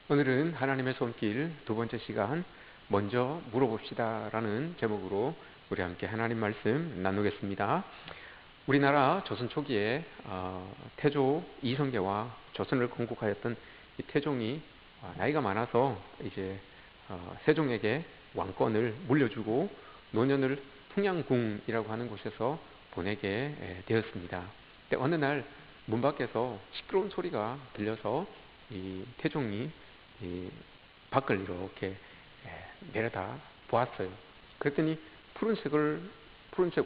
오늘은 하나님의 손길 두 번째 시간 먼저 물어봅시다 라는 제목으로 우리 함께 하나님 말씀 나누겠습니다. 우리나라 조선 초기에 태조 이성계와 조선을 건국하였던 이 태종이 나이가 많아서 이제 세종에게 왕권을 물려주고 노년을 풍양궁이라고 하는 곳에서 보내게 되었습니다. 근데 어느 날 문 밖에서 시끄러운 소리가 들려서 이 태종이 이 밖을 이렇게 내려다 보았어요. 그랬더니 푸른색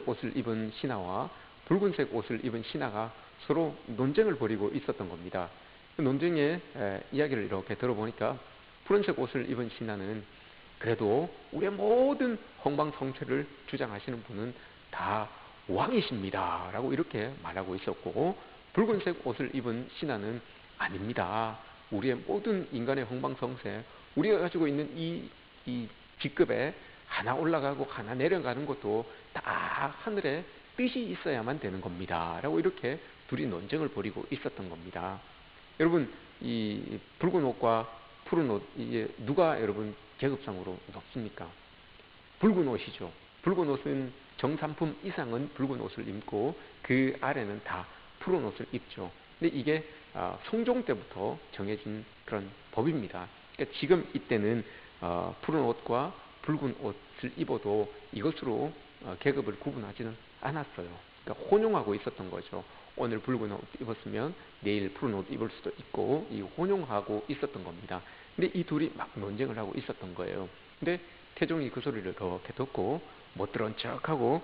옷을 입은 신하와 붉은색 옷을 입은 신하가 서로 논쟁을 벌이고 있었던 겁니다. 그 논쟁의 이야기를 이렇게 들어보니까 푸른색 옷을 입은 신하는 그래도 우리의 모든 흥망성쇠를 주장하시는 분은 다 왕이십니다 라고 이렇게 말하고 있었고, 붉은색 옷을 입은 신하는 아닙니다, 우리의 모든 인간의 흥망성쇠, 우리가 가지고 있는 이 직급에 하나 올라가고 하나 내려가는 것도 다 하늘에 뜻이 있어야만 되는 겁니다 라고 이렇게 둘이 논쟁을 벌이고 있었던 겁니다. 여러분, 이 붉은 옷과 푸른 옷, 이게 누가 여러분 계급상으로 높습니까? 붉은 옷이죠. 붉은 옷은 정산품 이상은 붉은 옷을 입고 그 아래는 다 푸른 옷을 입죠. 근데 이게 성종 때부터 정해진 그런 법입니다. 그러니까 지금 이때는 푸른 옷과 붉은 옷을 입어도 이것으로 계급을 구분하지는 않았어요. 그러니까 혼용하고 있었던 거죠. 오늘 붉은 옷 입었으면 내일 푸른 옷 입을 수도 있고, 이 혼용하고 있었던 겁니다. 근데 이 둘이 막 논쟁을 하고 있었던 거예요. 근데 태종이 그 소리를 이렇게 듣고 못 들은 척하고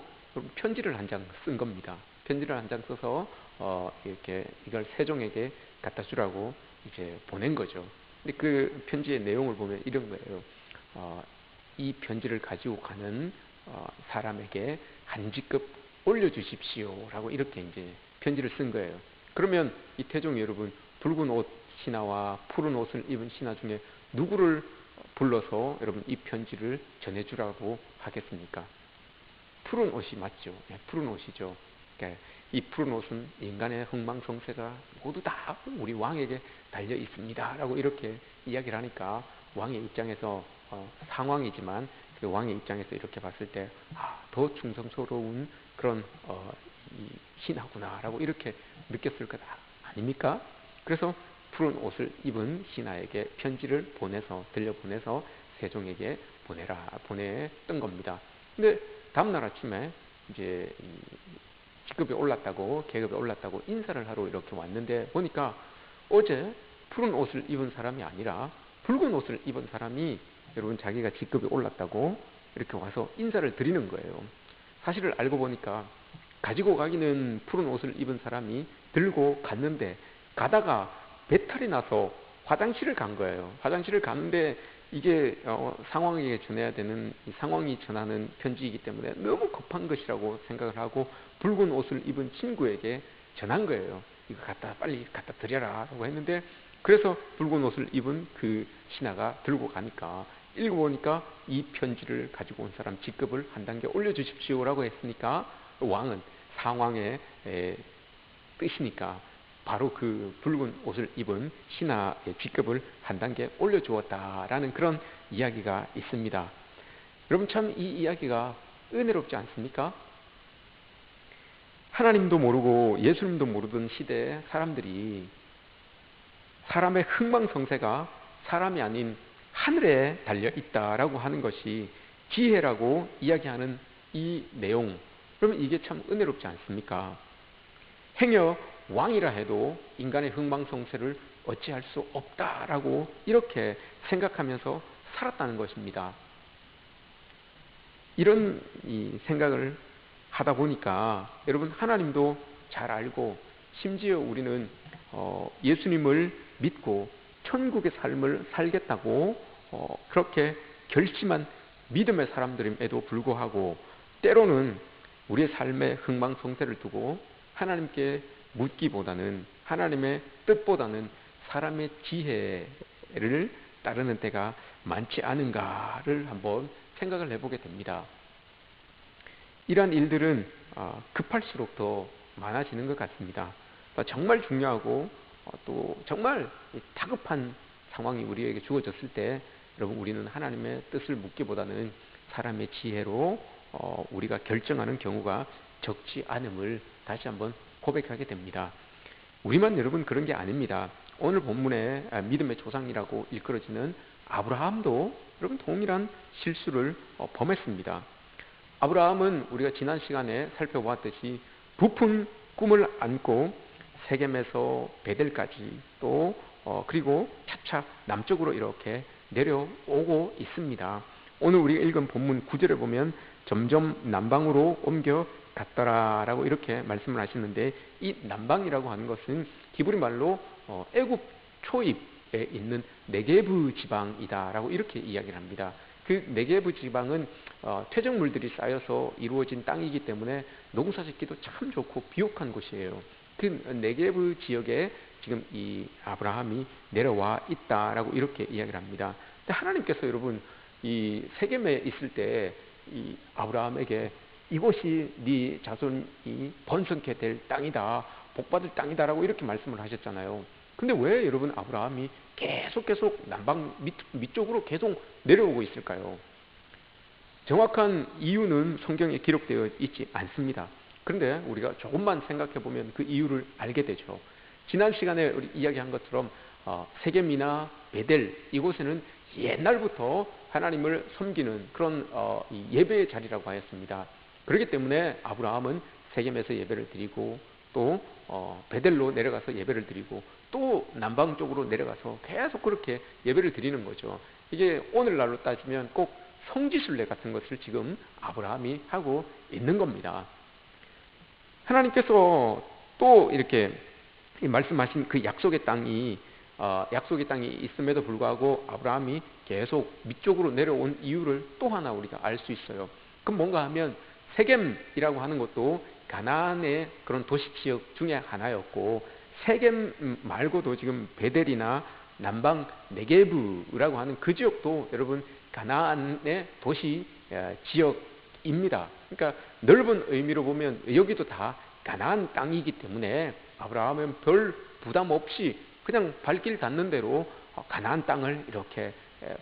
편지를 한 장 쓴 겁니다. 편지를 한 장 써서 이렇게 이걸 세종에게 갖다 주라고 이제 보낸 거죠. 근데 그 편지의 내용을 보면 이런 거예요. 이 편지를 가지고 가는 사람에게 한 직급 올려주십시오라고 이렇게 이제 편지를 쓴 거예요. 그러면 이 태종이 여러분 붉은 옷 신하와 푸른 옷을 입은 신하 중에 누구를 불러서 여러분 이 편지를 전해주라고 하겠습니까? 푸른 옷이 맞죠. 푸른 옷이죠. 그러니까 이 푸른 옷은 인간의 흥망성쇠가 모두 다 우리 왕에게 달려 있습니다 라고 이렇게 이야기를 하니까 왕의 입장에서 상왕이지만 그 왕의 입장에서 이렇게 봤을 때 더 충성스러운 그런 이 신하구나 라고 이렇게 느꼈을 것 아닙니까? 그래서 푸른 옷을 입은 신하에게 편지를 들려보내서 세종에게 보냈던 겁니다. 근데 다음날 아침에 이제 직급이 올랐다고, 계급이 올랐다고 인사를 하러 이렇게 왔는데 보니까 어제 푸른 옷을 입은 사람이 아니라 붉은 옷을 입은 사람이 여러분 자기가 직급이 올랐다고 이렇게 와서 인사를 드리는 거예요. 사실을 알고 보니까 가지고 가기는 푸른 옷을 입은 사람이 들고 갔는데 가다가 배탈이 나서 화장실을 간 거예요. 화장실을 갔는데 이게 상황에게 전해야 되는, 상황이 전하는 편지이기 때문에 너무 급한 것이라고 생각을 하고 붉은 옷을 입은 친구에게 전한 거예요. 이거 빨리 갖다 드려라 라고 했는데, 그래서 붉은 옷을 입은 그 신하가 들고 가니까 읽어보니까 이 편지를 가지고 온 사람 직급을 한 단계 올려주십시오 라고 했으니까 왕은 상황의 뜻이니까 바로 그 붉은 옷을 입은 신하의 직급을 한 단계 올려주었다라는 그런 이야기가 있습니다. 여러분, 참 이 이야기가 은혜롭지 않습니까? 하나님도 모르고 예수님도 모르던 시대에 사람들이 사람의 흥망성쇠가 사람이 아닌 하늘에 달려 있다라고 하는 것이 지혜라고 이야기하는 이 내용, 그러면 이게 참 은혜롭지 않습니까? 행여 왕이라 해도 인간의 흥망성쇠를 어찌할 수 없다라고 이렇게 생각하면서 살았다는 것입니다. 이런 이 생각을 하다 보니까 여러분, 하나님도 잘 알고, 심지어 우리는 예수님을 믿고 천국의 삶을 살겠다고 그렇게 결심한 믿음의 사람들임에도 불구하고 때로는 우리의 삶의 흥망성쇠를 두고 하나님께 묻기보다는, 하나님의 뜻보다는 사람의 지혜를 따르는 때가 많지 않은가를 한번 생각을 해보게 됩니다. 이러한 일들은 급할수록 더 많아지는 것 같습니다. 정말 중요하고 또 정말 다급한 상황이 우리에게 주어졌을 때 여러분 우리는 하나님의 뜻을 묻기보다는 사람의 지혜로 우리가 결정하는 경우가 적지 않음을 다시 한번 고백하게 됩니다. 우리만 여러분 그런 게 아닙니다. 오늘 본문에 믿음의 조상이라고 일컬어지는 아브라함도 여러분 동일한 실수를 범했습니다. 아브라함은 우리가 지난 시간에 살펴보았듯이 부푼 꿈을 안고 세겜에서 베델까지 또 그리고 차차 남쪽으로 이렇게 내려오고 있습니다. 오늘 우리가 읽은 본문 9절에 보면 점점 남방으로 옮겨갔더라라고 이렇게 말씀을 하시는데, 이 남방이라고 하는 것은 히브리 말로 애굽 초입에 있는 네게브 지방이다라고 이렇게 이야기를 합니다. 그 네게브 지방은 퇴적물들이 쌓여서 이루어진 땅이기 때문에 농사 짓기도 참 좋고 비옥한 곳이에요. 그 네게브 지역에 지금 이 아브라함이 내려와 있다라고 이렇게 이야기를 합니다. 근데 하나님께서 여러분 이 세겜에 있을 때 이 아브라함에게 이곳이 네 자손이 번성케 될 땅이다, 복받을 땅이다라고 이렇게 말씀을 하셨잖아요. 근데 왜 여러분 아브라함이 계속 남방 밑쪽으로 계속 내려오고 있을까요? 정확한 이유는 성경에 기록되어 있지 않습니다. 그런데 우리가 조금만 생각해 보면 그 이유를 알게 되죠. 지난 시간에 우리 이야기한 것처럼 세겜이나 베델 이곳에는 옛날부터 하나님을 섬기는 그런 예배의 자리라고 하였습니다. 그렇기 때문에 아브라함은 세겜에서 예배를 드리고 또 베델로 내려가서 예배를 드리고 또 남방 쪽으로 내려가서 계속 그렇게 예배를 드리는 거죠. 이게 오늘날로 따지면 꼭 성지순례 같은 것을 지금 아브라함이 하고 있는 겁니다. 하나님께서 또 이렇게 말씀하신 그 약속의 땅이 있음에도 불구하고 아브라함이 계속 밑쪽으로 내려온 이유를 또 하나 우리가 알 수 있어요. 그럼 뭔가 하면 세겜이라고 하는 것도 가나안의 그런 도시 지역 중에 하나였고, 세겜 말고도 지금 베델이나 남방 네게브라고 하는 그 지역도 여러분 가나안의 도시 지역입니다. 그러니까 넓은 의미로 보면 여기도 다 가나안 땅이기 때문에 아브라함은 별 부담 없이 그냥 발길 닿는 대로 가나안 땅을 이렇게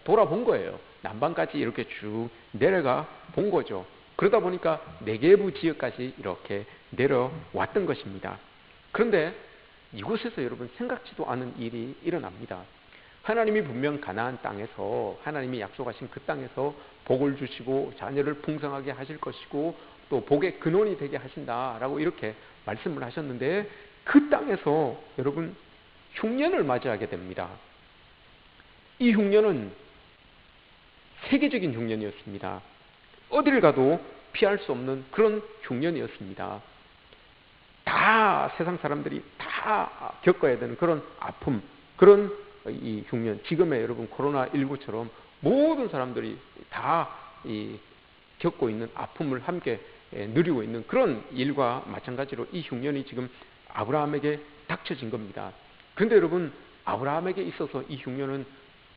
돌아본 거예요. 남방까지 이렇게 쭉 내려가 본 거죠. 그러다 보니까 네게브 지역까지 이렇게 내려왔던 것입니다. 그런데 이곳에서 여러분 생각지도 않은 일이 일어납니다. 하나님이 분명 가나안 땅에서, 하나님이 약속하신 그 땅에서 복을 주시고 자녀를 풍성하게 하실 것이고 또 복의 근원이 되게 하신다라고 이렇게 말씀을 하셨는데, 그 땅에서 여러분 흉년을 맞이하게 됩니다. 이 흉년은 세계적인 흉년이었습니다. 어딜 가도 피할 수 없는 그런 흉년이었습니다. 다 세상 사람들이 다 겪어야 되는 그런 아픔, 그런 이 흉년, 지금의 여러분 코로나19처럼 모든 사람들이 다 겪고 있는 아픔을 함께 누리고 있는 그런 일과 마찬가지로 이 흉년이 지금 아브라함에게 닥쳐진 겁니다. 그런데 여러분 아브라함에게 있어서 이 흉년은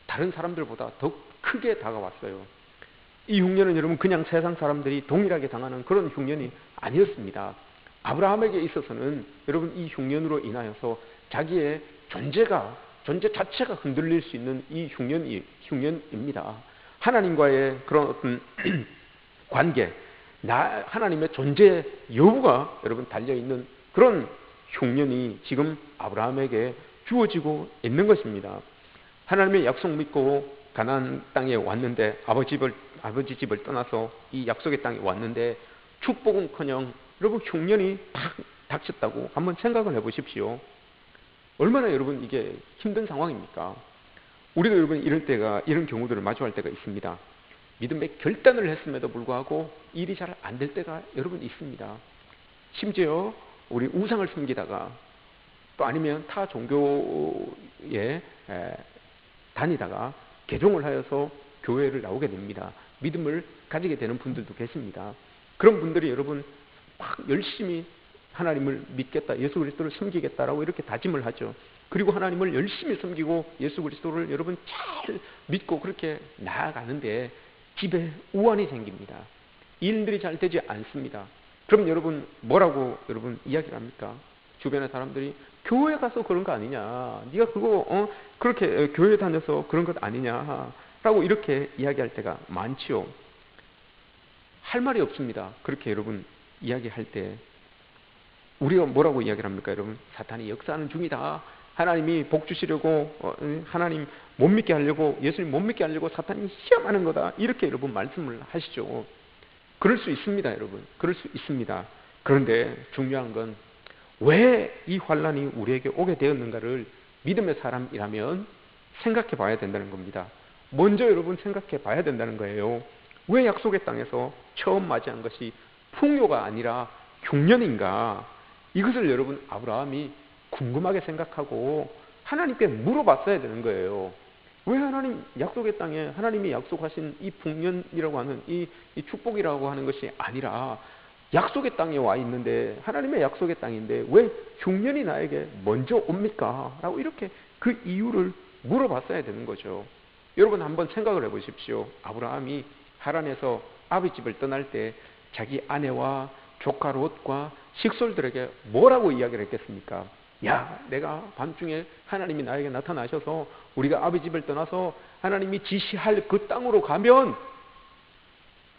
다른 사람들보다 더 크게 다가왔어요. 이 흉년은 여러분 그냥 세상 사람들이 동일하게 당하는 그런 흉년이 아니었습니다. 아브라함에게 있어서는 여러분 이 흉년으로 인하여서 자기의 존재 자체가 흔들릴 수 있는 이 흉년입니다. 하나님과의 그런 어떤 관계, 하나님의 존재 여부가 여러분 달려있는 그런 흉년이 지금 아브라함에게 주어지고 있는 것입니다. 하나님의 약속 믿고 가나안 땅에 왔는데, 아버지 집을 떠나서 이 약속의 땅에 왔는데 축복은커녕 여러분 흉년이 딱 닥쳤다고 한번 생각을 해보십시오. 얼마나 여러분 이게 힘든 상황입니까? 우리도 여러분 이런 경우들을 마주할 때가 있습니다. 믿음의 결단을 했음에도 불구하고 일이 잘 안 될 때가 여러분 있습니다. 심지어 우리 우상을 숨기다가 또 아니면 타 종교에 다니다가 개종을 하여서 교회를 나오게 됩니다. 믿음을 가지게 되는 분들도 계십니다. 그런 분들이 여러분 막 열심히 하나님을 믿겠다, 예수 그리스도를 섬기겠다라고 이렇게 다짐을 하죠. 그리고 하나님을 열심히 섬기고 예수 그리스도를 여러분 잘 믿고 그렇게 나아가는데 집에 우환이 생깁니다. 일들이 잘 되지 않습니다. 그럼 여러분 뭐라고 여러분 이야기를 합니까? 주변의 사람들이 교회 가서 그런 거 아니냐? 네가 그거 그렇게 교회 다녀서 그런 것 아니냐? 라고 이렇게 이야기할 때가 많지요. 할 말이 없습니다. 그렇게 여러분 이야기할 때 우리가 뭐라고 이야기를 합니까? 여러분, 사탄이 역사하는 중이다. 하나님이 복 주시려고 하나님 못 믿게 하려고, 예수님 못 믿게 하려고 사탄이 시험하는 거다. 이렇게 여러분 말씀을 하시죠. 그럴 수 있습니다, 여러분. 그럴 수 있습니다. 그런데 중요한 건 왜 이 환란이 우리에게 오게 되었는가를 믿음의 사람이라면 생각해 봐야 된다는 겁니다. 먼저 여러분 생각해 봐야 된다는 거예요. 왜 약속의 땅에서 처음 맞이한 것이 풍요가 아니라 흉년인가? 이것을 여러분 아브라함이 궁금하게 생각하고 하나님께 물어봤어야 되는 거예요. 왜 하나님 약속의 땅에 하나님이 약속하신 이 풍년이라고 하는 이 축복이라고 하는 것이 아니라 약속의 땅에 와 있는데, 하나님의 약속의 땅인데 왜 흉년이 나에게 먼저 옵니까? 라고 이렇게 그 이유를 물어봤어야 되는 거죠. 여러분 한번 생각을 해보십시오. 아브라함이 하란에서 아비집을 떠날 때 자기 아내와 조카 롯과 식솔들에게 뭐라고 이야기를 했겠습니까? 야, 내가 밤중에 하나님이 나에게 나타나셔서 우리가 아비집을 떠나서 하나님이 지시할 그 땅으로 가면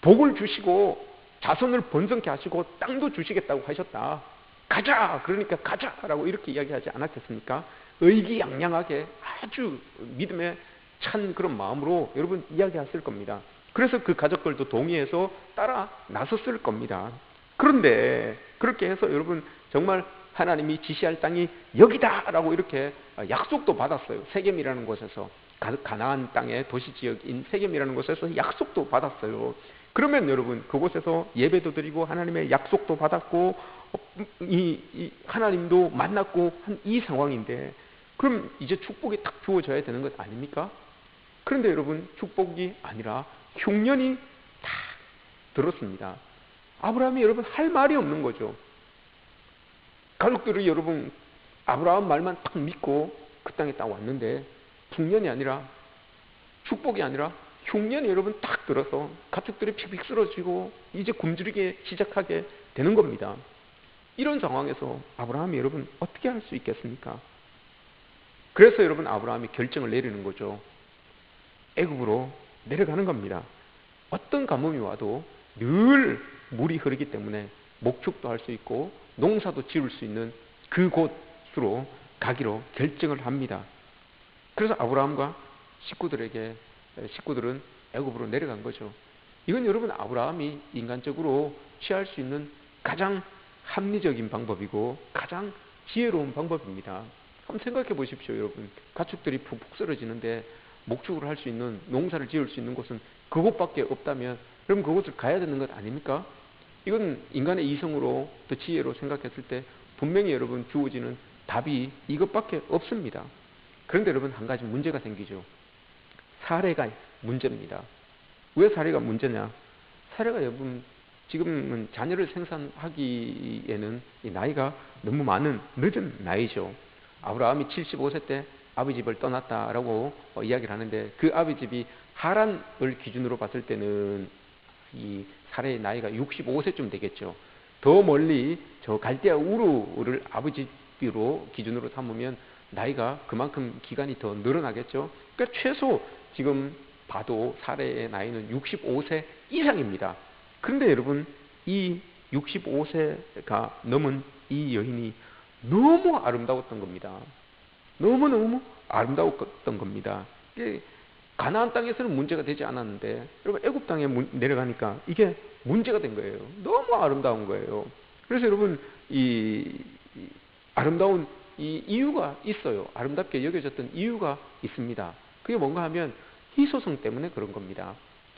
복을 주시고 자손을 번성케 하시고 땅도 주시겠다고 하셨다. 가자! 그러니까 가자라고 이렇게 이야기하지 않았겠습니까? 의기양양하게 아주 믿음에 찬 그런 마음으로 여러분 이야기했을 겁니다. 그래서 그 가족들도 동의해서 따라 나섰을 겁니다. 그런데 그렇게 해서 여러분 정말 하나님이 지시할 땅이 여기다라고 이렇게 약속도 받았어요. 세겜이라는 곳에서, 가나안 땅의 도시지역인 세겜이라는 곳에서 약속도 받았어요. 그러면 여러분 그곳에서 예배도 드리고 하나님의 약속도 받았고 이 하나님도 만났고 한 이 상황인데, 그럼 이제 축복이 딱 주어져야 되는 것 아닙니까? 그런데 여러분 축복이 아니라 흉년이 딱 들었습니다. 아브라함이 여러분 할 말이 없는 거죠. 가족들이 여러분 아브라함 말만 딱 믿고 그 땅에 딱 왔는데 풍년이 아니라, 축복이 아니라 흉년이 여러분 딱 들어서 가축들이 픽픽 쓰러지고 이제 굶주리기 시작하게 되는 겁니다. 이런 상황에서 아브라함이 여러분 어떻게 할 수 있겠습니까? 그래서 여러분 아브라함이 결정을 내리는 거죠. 애굽으로 내려가는 겁니다. 어떤 가뭄이 와도 늘 물이 흐르기 때문에 목축도 할 수 있고 농사도 지을 수 있는 그곳으로 가기로 결정을 합니다. 그래서 아브라함과 식구들은 애굽으로 내려간 거죠. 이건 여러분 아브라함이 인간적으로 취할 수 있는 가장 합리적인 방법이고 가장 지혜로운 방법입니다. 한번 생각해 보십시오, 여러분. 가축들이 푹푹 쓰러지는데 목축을 할 수 있는, 농사를 지을 수 있는 곳은 그곳밖에 없다면 그럼 그곳을 가야 되는 것 아닙니까? 이건 인간의 이성으로 또 지혜로 생각했을 때 분명히 여러분 주어지는 답이 이것밖에 없습니다. 그런데 여러분 한 가지 문제가 생기죠. 사례가 문제입니다. 왜 사례가 문제냐? 사례가 여러분 지금은 자녀를 생산하기에는 이 나이가 너무 많은 늦은 나이죠. 아브라함이 75세 때 아비집을 떠났다라고 이야기를 하는데, 그 아비집이 하란을 기준으로 봤을 때는 이 사례의 나이가 65세쯤 되겠죠. 더 멀리 저 갈대아 우르를 아비집으로 기준으로 삼으면 나이가 그만큼 기간이 더 늘어나겠죠. 그러니까 최소 지금 봐도 사례의 나이는 65세 이상입니다. 그런데 여러분 이 65세가 넘은 이 여인이 너무 아름다웠던 겁니다. 너무너무 아름다웠던 겁니다. 가나안 땅에서는 문제가 되지 않았는데 여러분 애굽 땅에 내려가니까 이게 문제가 된 거예요. 너무 아름다운 거예요. 그래서 여러분 이 아름다운 이 이유가 있어요. 아름답게 여겨졌던 이유가 있습니다. 그게 뭔가 하면 희소성 때문에 그런 겁니다.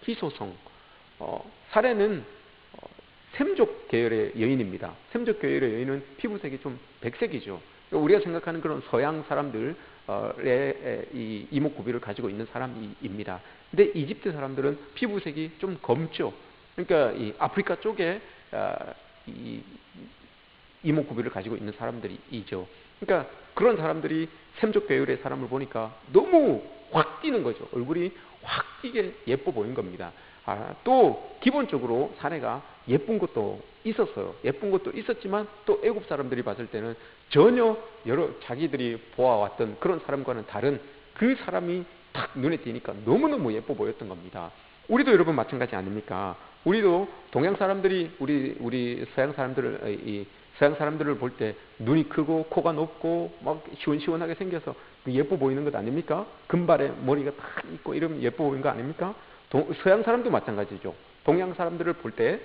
희소성. 사례는 셈족 계열의 여인입니다. 셈족 계열의 여인은 피부색이 좀 백색이죠. 우리가 생각하는 그런 서양 사람들의 이 이목구비를 가지고 있는 사람입니다. 근데 이집트 사람들은 피부색이 좀 검죠. 그러니까 이 아프리카 쪽에 이 이목구비를 가지고 있는 사람들이죠. 그러니까 그런 사람들이 셈족 계열의 사람을 보니까 너무 확 띄는 거죠. 얼굴이 확 띄게 예뻐 보인 겁니다. 또 기본적으로 사내가 예쁜 것도 있었어요. 예쁜 것도 있었지만 또 애굽 사람들이 봤을 때는 전혀 자기들이 보아왔던 그런 사람과는 다른 그 사람이 탁 눈에 띄니까 너무너무 예뻐 보였던 겁니다. 우리도 여러분 마찬가지 아닙니까? 우리도 동양 사람들이 우리 서양 사람들을 볼 때 눈이 크고 코가 높고 막 시원시원하게 생겨서 예뻐 보이는 것 아닙니까? 금발에 머리가 딱 있고 이러면 예뻐 보이는 거 아닙니까? 서양 사람도 마찬가지죠. 동양 사람들을 볼 때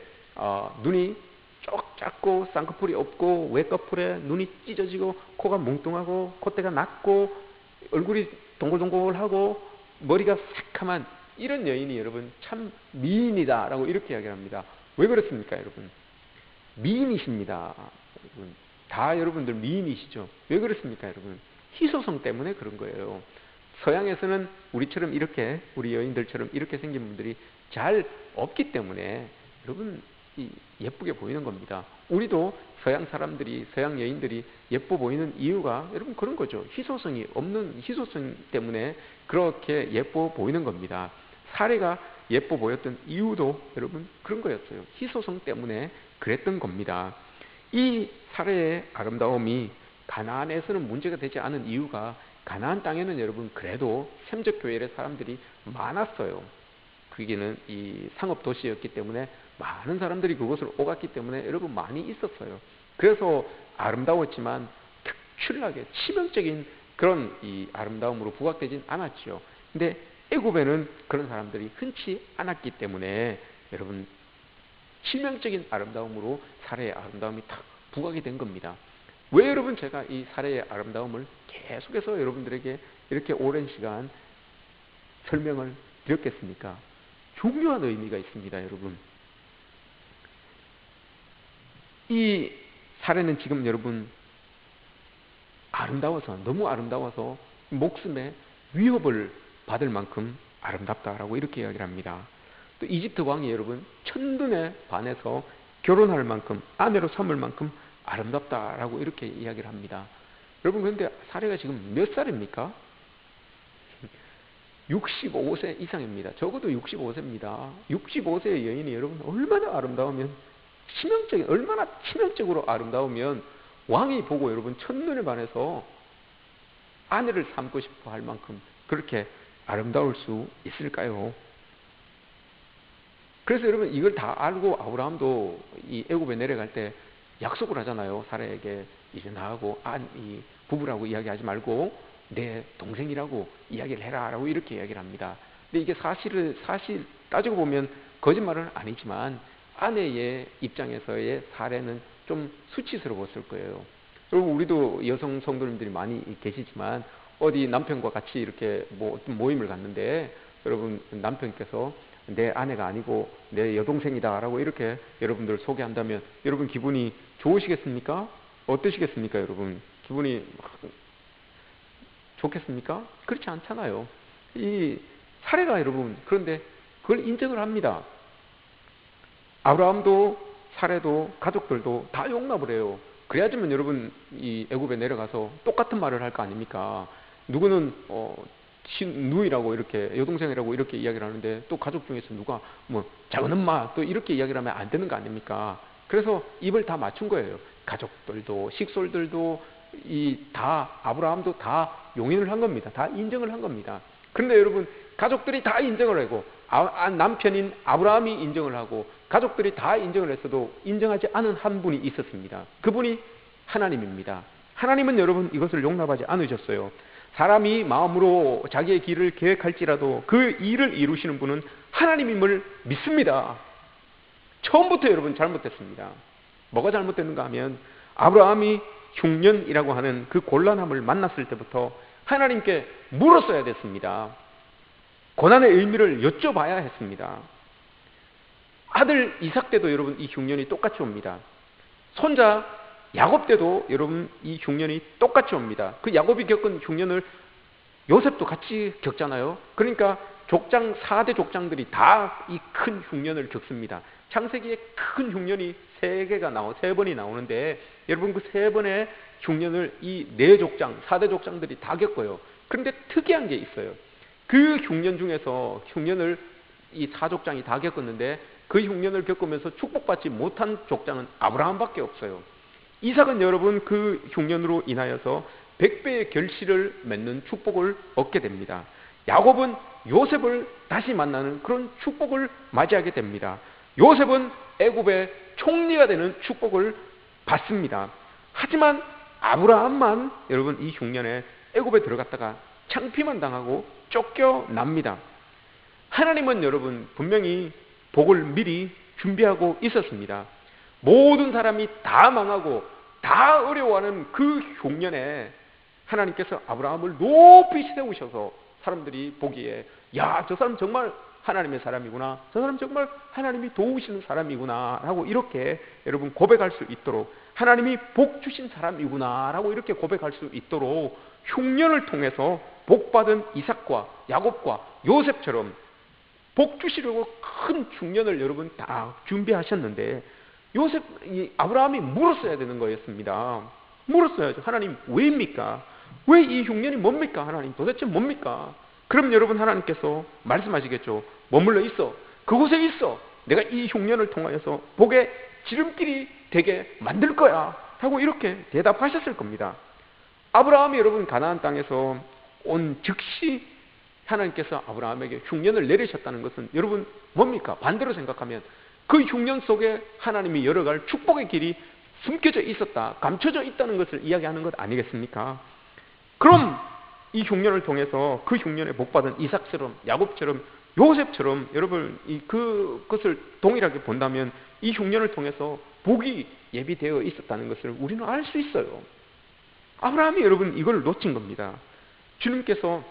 눈이 쪽 작고 쌍꺼풀이 없고 외꺼풀에 눈이 찢어지고 코가 뭉뚱하고 콧대가 낮고 얼굴이 동글동글하고 머리가 새카만 이런 여인이 여러분 참 미인이다라고 이렇게 이야기를 합니다. 왜 그렇습니까, 여러분? 미인이십니다. 여러분. 다 여러분들 미인이시죠? 왜 그렇습니까, 여러분? 희소성 때문에 그런 거예요. 서양에서는 우리처럼 이렇게, 우리 여인들처럼 이렇게 생긴 분들이 잘 없기 때문에 여러분 예쁘게 보이는 겁니다. 우리도 서양 사람들이, 서양 여인들이 예뻐 보이는 이유가 여러분 그런 거죠. 희소성이 없는, 희소성 때문에 그렇게 예뻐 보이는 겁니다. 사례가 예뻐 보였던 이유도 여러분 그런 거였어요. 희소성 때문에 그랬던 겁니다. 이 사례의 아름다움이 가나안에서는 문제가 되지 않은 이유가 가나안 땅에는 여러분 그래도 셈적교회의 사람들이 많았어요. 그게는 이 상업 도시였기 때문에 많은 사람들이 그곳을 오갔기 때문에 여러분 많이 있었어요. 그래서 아름다웠지만 특출나게 치명적인 그런 이 아름다움으로 부각되진 않았죠. 근데 애굽에는 그런 사람들이 흔치 않았기 때문에 여러분 치명적인 아름다움으로 사례의 아름다움이 탁 부각이 된 겁니다. 왜 여러분 제가 이 사례의 아름다움을 계속해서 여러분들에게 이렇게 오랜 시간 설명을 드렸겠습니까? 중요한 의미가 있습니다, 여러분. 이 사례는 지금 여러분 아름다워서, 너무 아름다워서 목숨에 위협을 받을 만큼 아름답다라고 이렇게 이야기를 합니다. 또 이집트 왕이 여러분 첫눈에 반해서 결혼할 만큼, 아내로 삼을 만큼 아름답다라고 이렇게 이야기를 합니다. 여러분 그런데 사례가 지금 몇 살입니까? 65세 이상입니다. 적어도 65세입니다. 65세의 여인이 여러분 얼마나 아름다우면, 얼마나 치명적으로 아름다우면 왕이 보고 여러분 첫눈에 반해서 아내를 삼고 싶어 할 만큼 그렇게 아름다울 수 있을까요? 그래서 여러분 이걸 다 알고 아브라함도 이 애굽에 내려갈 때 약속을 하잖아요. 사라에게 이제 나하고 이 부부라고 이야기하지 말고 내 동생이라고 이야기를 해라 라고 이렇게 이야기를 합니다. 근데 이게 사실 따지고 보면 거짓말은 아니지만 아내의 입장에서의 사례는 좀 수치스러웠을 거예요. 여러분 우리도 여성 성도님들이 많이 계시지만 어디 남편과 같이 이렇게 모임을 갔는데 여러분 남편께서 내 아내가 아니고 내 여동생이다 라고 이렇게 여러분들 소개한다면 여러분 기분이 좋으시겠습니까? 어떠시겠습니까, 여러분? 기분이 좋겠습니까? 그렇지 않잖아요. 이 사례가 여러분 그런데 그걸 인정을 합니다. 아브라함도 사례도 가족들도 다 용납을 해요. 그래야지만 여러분 이 애굽에 내려가서 똑같은 말을 할 거 아닙니까? 누구는 누이라고 이렇게 여동생이라고 이렇게 이야기를 하는데 또 가족 중에서 누가 작은 엄마 또 이렇게 이야기를 하면 안 되는 거 아닙니까? 그래서 입을 다 맞춘 거예요. 가족들도 식솔들도 다 아브라함도 다 용인을 한 겁니다. 다 인정을 한 겁니다. 그런데 여러분 가족들이 다 인정을 하고 남편인 아브라함이 인정을 하고 가족들이 다 인정을 했어도 인정하지 않은 한 분이 있었습니다. 그분이 하나님입니다. 하나님은 여러분 이것을 용납하지 않으셨어요. 사람이 마음으로 자기의 길을 계획할지라도 그 일을 이루시는 분은 하나님임을 믿습니다. 처음부터 여러분 잘못됐습니다. 뭐가 잘못됐는가 하면 아브라함이 흉년이라고 하는 그 곤란함을 만났을 때부터 하나님께 물었어야 됐습니다. 고난의 의미를 여쭤봐야 했습니다. 아들 이삭 때도 여러분 이 흉년이 똑같이 옵니다. 손자 야곱 때도 여러분 이 흉년이 똑같이 옵니다. 그 야곱이 겪은 흉년을 요셉도 같이 겪잖아요. 그러니까 4대 족장들이 다 이 큰 흉년을 겪습니다. 창세기에 큰 흉년이 3번이 나오는데 여러분 그 3번의 흉년을 이 4대 족장들이 다 겪어요. 그런데 특이한 게 있어요. 그 흉년 중에서 흉년을 이 사족장이 다 겪었는데 그 흉년을 겪으면서 축복받지 못한 족장은 아브라함밖에 없어요. 이삭은 여러분 그 흉년으로 인하여서 100배의 결실을 맺는 축복을 얻게 됩니다. 야곱은 요셉을 다시 만나는 그런 축복을 맞이하게 됩니다. 요셉은 애굽의 총리가 되는 축복을 받습니다. 하지만 아브라함만 여러분 이 흉년에 애굽에 들어갔다가 창피만 당하고 쫓겨납니다. 하나님은 여러분 분명히 복을 미리 준비하고 있었습니다. 모든 사람이 다 망하고 다 어려워하는 그 흉년에 하나님께서 아브라함을 높이 세우셔서 사람들이 보기에 야, 저 사람 정말 하나님의 사람이구나, 저 사람 정말 하나님이 도우시는 사람이구나 라고 이렇게 여러분 고백할 수 있도록, 하나님이 복 주신 사람이구나 라고 이렇게 고백할 수 있도록 흉년을 통해서 복받은 이삭과 야곱과 요셉처럼 복 주시려고 큰 흉년을 여러분 다 준비하셨는데 아브라함이 물었어야 되는 거였습니다. 물었어야죠. 하나님 왜입니까? 왜 이 흉년이 뭡니까? 하나님 도대체 뭡니까? 그럼 여러분 하나님께서 말씀하시겠죠. 머물러 있어. 그곳에 있어. 내가 이 흉년을 통하여서 복의 지름길이 되게 만들 거야. 하고 이렇게 대답하셨을 겁니다. 아브라함이 여러분 가나안 땅에서 온 즉시 하나님께서 아브라함에게 흉년을 내리셨다는 것은 여러분 뭡니까? 반대로 생각하면 그 흉년 속에 하나님이 열어갈 축복의 길이 숨겨져 있었다, 감춰져 있다는 것을 이야기하는 것 아니겠습니까? 그럼 이 흉년을 통해서 그 흉년에 복받은 이삭처럼 야곱처럼 요셉처럼 여러분 그것을 동일하게 본다면 이 흉년을 통해서 복이 예비되어 있었다는 것을 우리는 알 수 있어요. 아브라함이 여러분 이걸 놓친 겁니다. 주님께서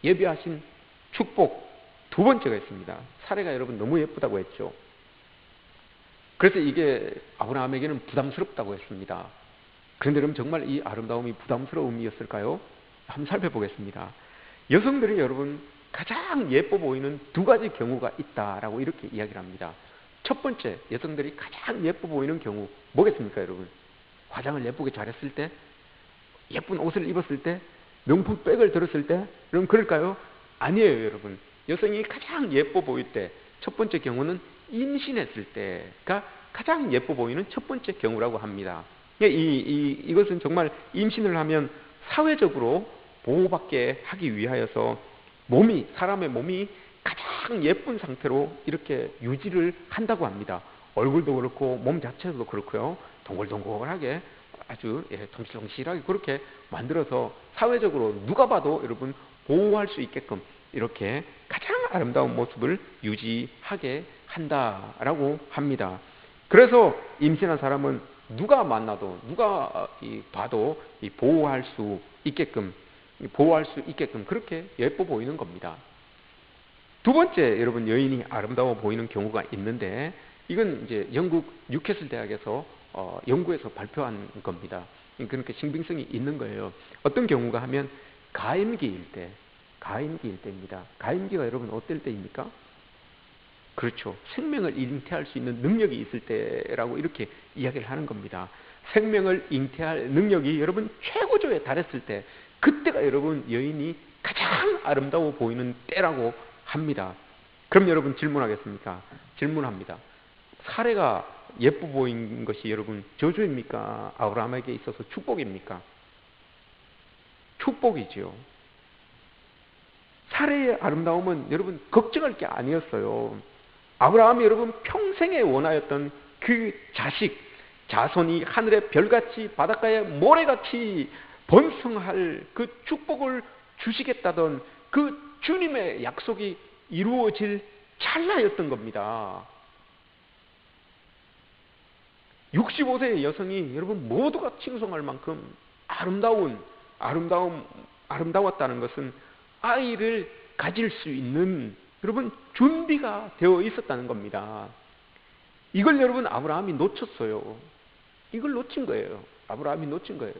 예비하신 축복 두 번째가 있습니다. 사례가 여러분 너무 예쁘다고 했죠. 그래서 이게 아브라함에게는 부담스럽다고 했습니다. 그런데 여러분 정말 이 아름다움이 부담스러움이었을까요? 한번 살펴보겠습니다. 여성들이 여러분 가장 예뻐 보이는 두 가지 경우가 있다라고 이렇게 이야기를 합니다. 첫 번째, 여성들이 가장 예뻐 보이는 경우 뭐겠습니까 여러분? 화장을 예쁘게 잘했을 때, 예쁜 옷을 입었을 때, 명품 백을 들었을 때, 여러분 그럴까요? 아니에요 여러분. 여성이 가장 예뻐 보일 때 첫 번째 경우는 임신했을 때가 가장 예뻐 보이는 첫 번째 경우라고 합니다. 이것은 정말 임신을 하면 사회적으로 보호받게 하기 위하여서 사람의 몸이 가장 예쁜 상태로 이렇게 유지를 한다고 합니다. 얼굴도 그렇고 몸 자체도 그렇고요. 동글동글하게 아주 통실통실하게 그렇게 만들어서 사회적으로 누가 봐도 여러분 보호할 수 있게끔 이렇게 가장 아름다운 모습을 유지하게 한다라고 합니다. 그래서 임신한 사람은 누가 만나도 누가 봐도 보호할 수 있게끔 그렇게 예뻐 보이는 겁니다. 두 번째 여러분 여인이 아름다워 보이는 경우가 있는데 이건 이제 영국 뉴캐슬 대학에서 연구에서 발표한 겁니다. 그러니까 신빙성이 있는 거예요. 어떤 경우가 하면 가임기일 때입니다. 가임기가 여러분 어떨 때입니까? 그렇죠. 생명을 잉태할 수 있는 능력이 있을 때라고 이렇게 이야기를 하는 겁니다. 생명을 잉태할 능력이 여러분 최고조에 달했을 때, 그때가 여러분 여인이 가장 아름다워 보이는 때라고 합니다. 그럼 여러분 질문합니다. 사례가 예뻐 보인 것이 여러분 저주입니까? 아브라함에게 있어서 축복입니까? 축복이지요. 사례의 아름다움은 여러분 걱정할 게 아니었어요. 아브라함이 여러분 평생에 원하였던 그 자손이 하늘의 별같이 바닷가의 모래같이 번성할 그 축복을 주시겠다던 그 주님의 약속이 이루어질 찰나였던 겁니다. 65세의 여성이 여러분 모두가 칭송할 만큼 아름다웠다는 것은 아이를 가질 수 있는 여러분 준비가 되어 있었다는 겁니다. 이걸 여러분 아브라함이 놓쳤어요. 이걸 놓친 거예요. 아브라함이 놓친 거예요.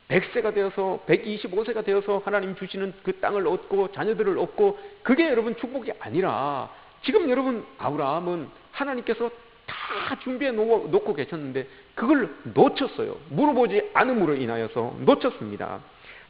100세가 되어서 125세가 되어서 하나님 주시는 그 땅을 얻고 자녀들을 얻고 그게 여러분 축복이 아니라 지금 여러분 아브라함은 하나님께서 다 준비해 놓고 계셨는데 그걸 놓쳤어요. 물어보지 않음으로 인하여서 놓쳤습니다.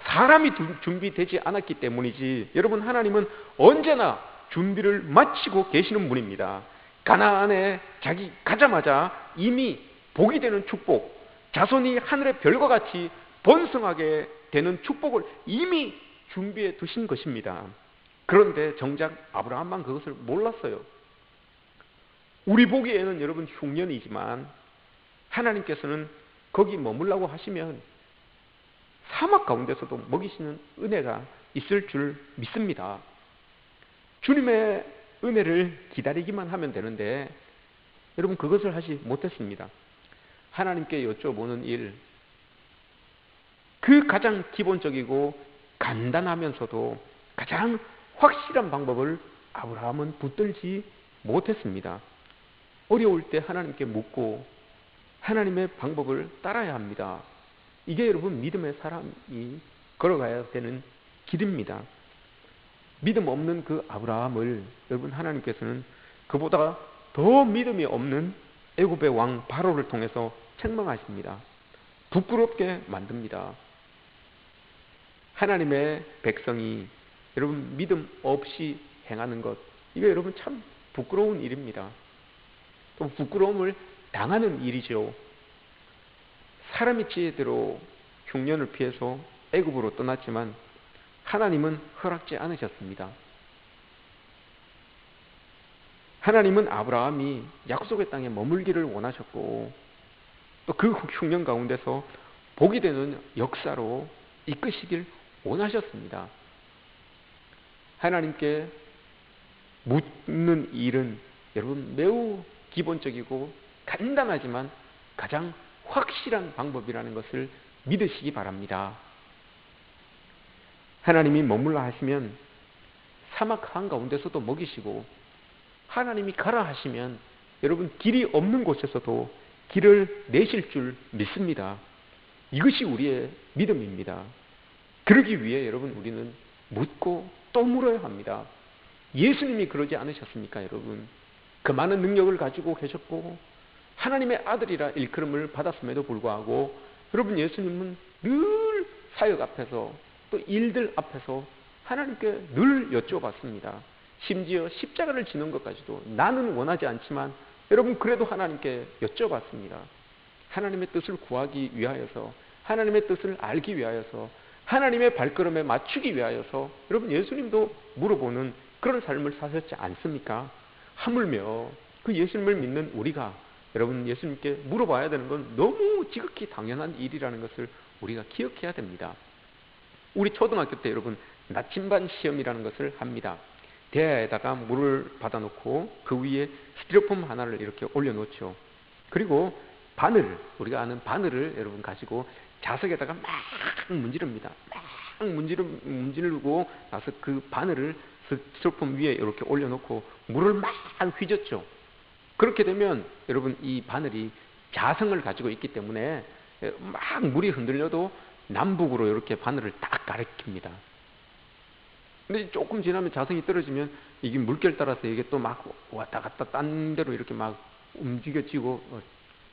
사람이 준비되지 않았기 때문이지, 여러분, 하나님은 언제나 준비를 마치고 계시는 분입니다. 가나안에 자기 가자마자 이미 복이 되는 축복, 자손이 하늘의 별과 같이 번성하게 되는 축복을 이미 준비해 두신 것입니다. 그런데 정작 아브라함만 그것을 몰랐어요. 우리 보기에는 여러분 흉년이지만 하나님께서는 거기 머물라고 하시면 사막 가운데서도 먹이시는 은혜가 있을 줄 믿습니다. 주님의 은혜를 기다리기만 하면 되는데 여러분 그것을 하지 못했습니다. 하나님께 여쭤보는 일, 그 가장 기본적이고 간단하면서도 가장 확실한 방법을 아브라함은 붙들지 못했습니다. 어려울 때 하나님께 묻고 하나님의 방법을 따라야 합니다. 이게 여러분 믿음의 사람이 걸어가야 되는 길입니다. 믿음 없는 그 아브라함을 여러분 하나님께서는 그보다 더 믿음이 없는 애굽의 왕 바로를 통해서 책망하십니다. 부끄럽게 만듭니다. 하나님의 백성이 여러분 믿음 없이 행하는 것, 이거 여러분 참 부끄러운 일입니다. 또 부끄러움을 당하는 일이죠. 사람의 지혜대로 흉년을 피해서 애굽으로 떠났지만 하나님은 허락지 않으셨습니다. 하나님은 아브라함이 약속의 땅에 머물기를 원하셨고 또 그 흉년 가운데서 복이 되는 역사로 이끄시길 원하셨습니다. 하나님께 묻는 일은 여러분 매우 기본적이고 간단하지만 가장 확실한 방법이라는 것을 믿으시기 바랍니다. 하나님이 머물라 하시면 사막 한가운데서도 먹이시고 하나님이 가라 하시면 여러분 길이 없는 곳에서도 길을 내실 줄 믿습니다. 이것이 우리의 믿음입니다. 그러기 위해 여러분 우리는 묻고 또 물어야 합니다. 예수님이 그러지 않으셨습니까, 여러분? 그 많은 능력을 가지고 계셨고 하나님의 아들이라 일컬음을 받았음에도 불구하고 여러분 예수님은 늘 사역 앞에서 또 일들 앞에서 하나님께 늘 여쭤봤습니다. 심지어 십자가를 지는 것까지도 나는 원하지 않지만 여러분 그래도 하나님께 여쭤봤습니다. 하나님의 뜻을 구하기 위하여서, 하나님의 뜻을 알기 위하여서, 하나님의 발걸음에 맞추기 위하여서 여러분 예수님도 물어보는 그런 삶을 사셨지 않습니까? 하물며 그 예수님을 믿는 우리가 여러분 예수님께 물어봐야 되는 건 너무 지극히 당연한 일이라는 것을 우리가 기억해야 됩니다. 우리 초등학교 때 여러분 나침반 시험이라는 것을 합니다. 대야에다가 물을 받아놓고 그 위에 스티로폼 하나를 이렇게 올려놓죠. 그리고 바늘, 우리가 아는 바늘을 여러분 가지고 자석에다가 막 문지릅니다. 막 문지르고 나서 그 바늘을 스티로폼 위에 이렇게 올려놓고 물을 막 휘젓죠. 그렇게 되면 여러분 이 바늘이 자성을 가지고 있기 때문에 막 물이 흔들려도 남북으로 이렇게 바늘을 딱 가리킵니다. 근데 조금 지나면 자성이 떨어지면 이게 물결 따라서 이게 또 막 왔다 갔다 딴 데로 이렇게 막 움직여지고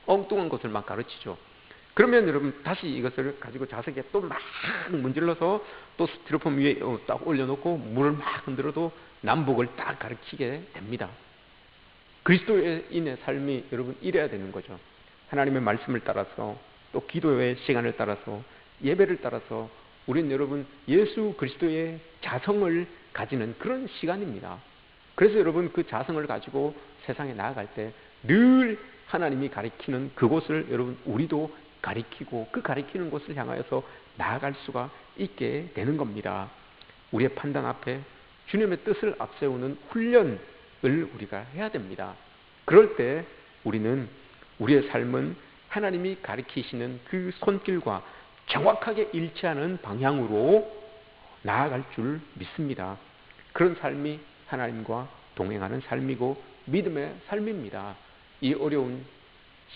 엉뚱한 것을 막 가르치죠. 그러면 여러분 다시 이것을 가지고 자석에 또 막 문질러서 또 스티로폼 위에 딱 올려놓고 물을 막 흔들어도 남북을 딱 가리키게 됩니다. 그리스도인의 삶이 여러분 이래야 되는 거죠. 하나님의 말씀을 따라서 또 기도의 시간을 따라서 예배를 따라서 우린 여러분 예수 그리스도의 자성을 가지는 그런 시간입니다. 그래서 여러분 그 자성을 가지고 세상에 나아갈 때 늘 하나님이 가리키는 그곳을 여러분 우리도 가리키고 그 가리키는 곳을 향하여서 나아갈 수가 있게 되는 겁니다. 우리의 판단 앞에 주님의 뜻을 앞세우는 훈련을 우리가 해야 됩니다. 그럴 때 우리는 우리의 삶은 하나님이 가리키시는 그 손길과 정확하게 일치하는 방향으로 나아갈 줄 믿습니다. 그런 삶이 하나님과 동행하는 삶이고 믿음의 삶입니다. 이 어려운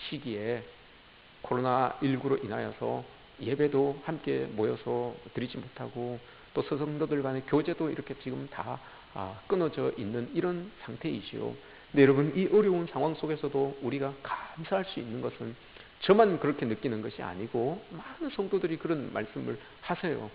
시기에 코로나19로 인하여서 예배도 함께 모여서 드리지 못하고 또 서성도들 간의 교제도 이렇게 지금 다 끊어져 있는 이런 상태이지요. 근데 여러분 이 어려운 상황 속에서도 우리가 감사할 수 있는 것은 저만 그렇게 느끼는 것이 아니고 많은 성도들이 그런 말씀을 하세요.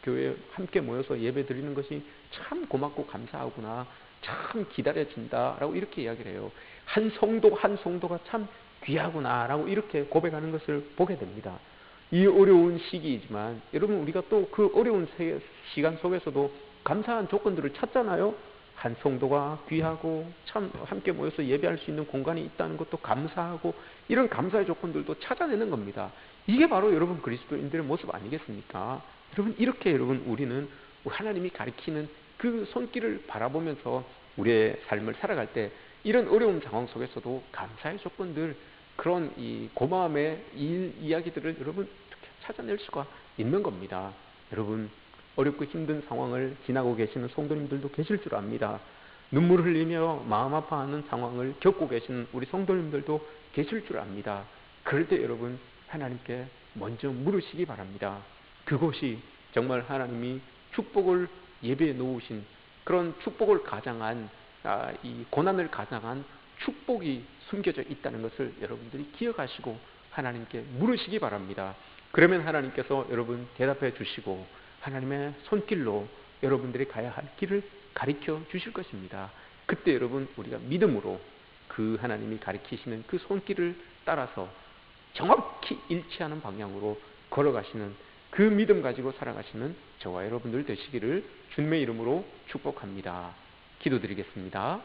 교회에 함께 모여서 예배 드리는 것이 참 고맙고 감사하구나, 참 기다려진다라고 이렇게 이야기를 해요. 한 성도 한 성도가 참 귀하구나라고 이렇게 고백하는 것을 보게 됩니다. 이 어려운 시기이지만 여러분, 우리가 또 그 어려운 시간 속에서도 감사한 조건들을 찾잖아요. 한 성도가 귀하고 참 함께 모여서 예배할 수 있는 공간이 있다는 것도 감사하고, 이런 감사의 조건들도 찾아내는 겁니다. 이게 바로 여러분 그리스도인들의 모습 아니겠습니까? 여러분, 이렇게 여러분 우리는 하나님이 가리키는 그 손길을 바라보면서 우리의 삶을 살아갈 때 이런 어려운 상황 속에서도 감사의 조건들, 그런 이 고마움의 이야기들을 여러분 찾아낼 수가 있는 겁니다. 여러분, 어렵고 힘든 상황을 지나고 계시는 성도님들도 계실 줄 압니다. 눈물 흘리며 마음 아파하는 상황을 겪고 계시는 우리 성도님들도 계실 줄 압니다. 그럴 때 여러분, 하나님께 먼저 물으시기 바랍니다. 그곳이 정말 하나님이 축복을 예배해 놓으신 그런 축복을 가장한, 이 고난을 가장한 축복이 숨겨져 있다는 것을 여러분들이 기억하시고 하나님께 물으시기 바랍니다. 그러면 하나님께서 여러분 대답해 주시고 하나님의 손길로 여러분들이 가야 할 길을 가르쳐 주실 것입니다. 그때 여러분, 우리가 믿음으로 그 하나님이 가르치시는 그 손길을 따라서 정확히 일치하는 방향으로 걸어가시는, 그 믿음 가지고 살아가시는 저와 여러분들 되시기를 주님의 이름으로 축복합니다. 기도드리겠습니다.